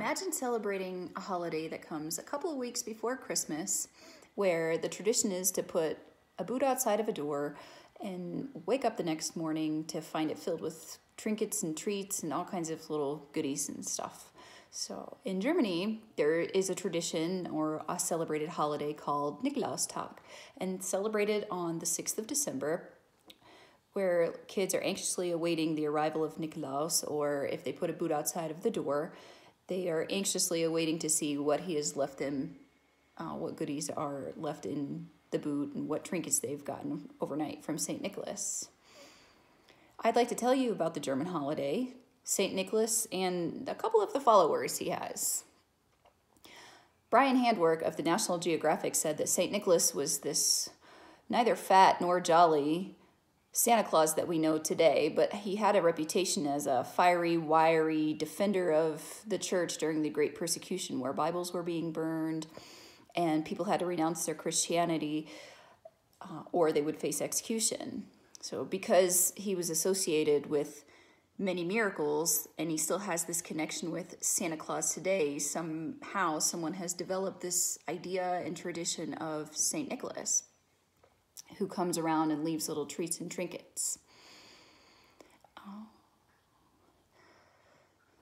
imagine celebrating a holiday that comes a couple of weeks before Christmas, where the tradition is to put a boot outside of a door and wake up the next morning to find it filled with trinkets and treats and all kinds of little goodies and stuff. So in Germany, there is a tradition or a celebrated holiday called Nikolaustag, and celebrated on the 6th of December, where kids are anxiously awaiting the arrival of Nikolaus, or if they put a boot outside of the door, they are anxiously awaiting to see what he has left them, what goodies are left in the boot and what trinkets they've gotten overnight from St. Nicholas. I'd like to tell you about the German holiday, St. Nicholas, and a couple of the followers he has. Brian Handwerk of the National Geographic said that St. Nicholas was this neither fat nor jolly Santa Claus that we know today, but he had a reputation as a fiery, wiry defender of the church during the Great Persecution, where Bibles were being burned and people had to renounce their Christianity or they would face execution. So because he was associated with many miracles and he still has this connection with Santa Claus today, somehow someone has developed this idea and tradition of St. Nicholas, who comes around and leaves little treats and trinkets.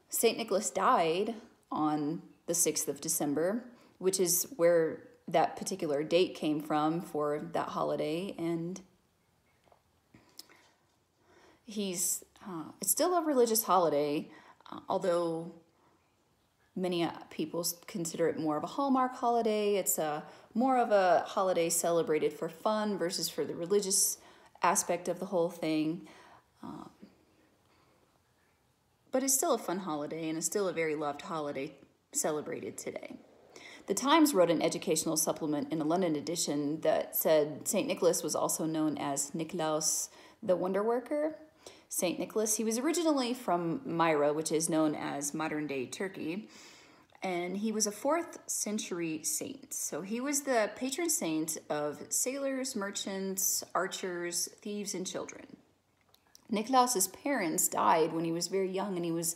St. Nicholas died on the 6th of December, which is where that particular date came from for that holiday. And it's still a religious holiday, although many people consider it more of a Hallmark holiday. It's more of a holiday celebrated for fun versus for the religious aspect of the whole thing. But it's still a fun holiday, and it's still a very loved holiday celebrated today. The Times wrote an educational supplement in a London edition that said St. Nicholas was also known as Nikolaus the Wonder Worker. St. Nicholas, he was originally from Myra, which is known as modern-day Turkey, and he was a 4th century saint. So he was the patron saint of sailors, merchants, archers, thieves, and children. Nikolaus's parents died when he was very young, and he was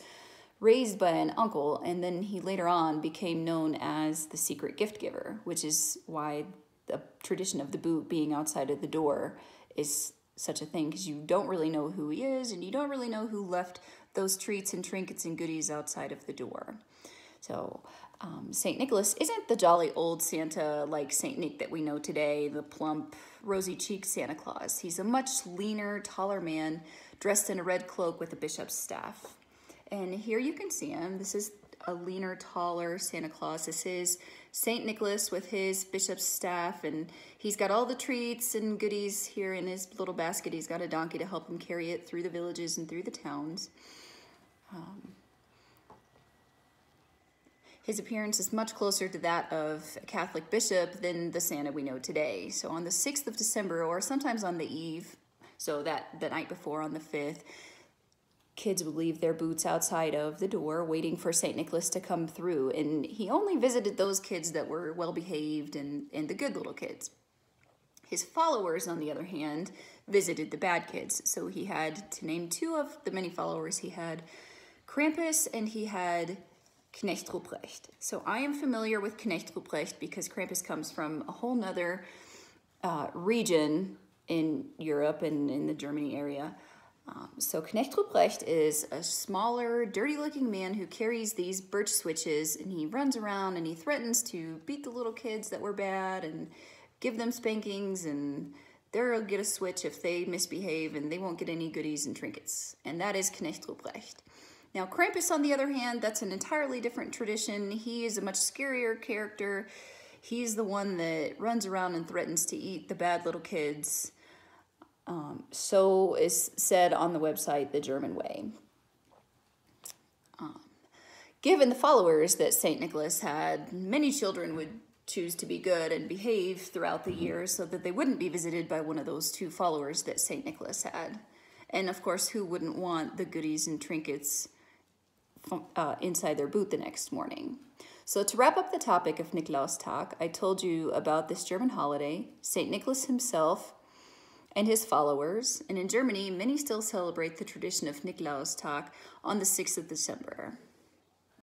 raised by an uncle, and then he later on became known as the secret gift giver, which is why the tradition of the boot being outside of the door is such a thing, because you don't really know who he is, and you don't really know who left those treats and trinkets and goodies outside of the door. So St. Nicholas isn't the jolly old Santa like St. Nick that we know today, the plump, rosy-cheeked Santa Claus. He's a much leaner, taller man dressed in a red cloak with a bishop's staff. And here you can see him. This is a leaner, taller Santa Claus. This is St. Nicholas with his bishop's staff, and he's got all the treats and goodies here in his little basket. He's got a donkey to help him carry it through the villages and through the towns. His appearance is much closer to that of a Catholic bishop than the Santa we know today. So on the 6th of December, or sometimes on the eve, so that the night before on the 5th, kids would leave their boots outside of the door waiting for St. Nicholas to come through. And he only visited those kids that were well-behaved and the good little kids. His followers, on the other hand, visited the bad kids. So he had, to name two of the many followers, he had Krampus and he had Knecht Ruprecht. So I am familiar with Knecht Ruprecht because Krampus comes from a whole nother region in Europe and in the Germany area. So Knecht Ruprecht is a smaller, dirty-looking man who carries these birch switches, and he runs around and he threatens to beat the little kids that were bad and give them spankings, and they'll get a switch if they misbehave, and they won't get any goodies and trinkets. And that is Knecht Ruprecht. Now Krampus, on the other hand, that's an entirely different tradition. He is a much scarier character. He's the one that runs around and threatens to eat the bad little kids. So is said on the website The German Way. Given the followers that St. Nicholas had, many children would choose to be good and behave throughout the year so that they wouldn't be visited by one of those two followers that St. Nicholas had. And of course, who wouldn't want the goodies and trinkets inside their boot the next morning? So to wrap up the topic of Nikolaustag, I told you about this German holiday, St. Nicholas himself, and his followers. And in Germany, many still celebrate the tradition of Nikolaustag on the 6th of December.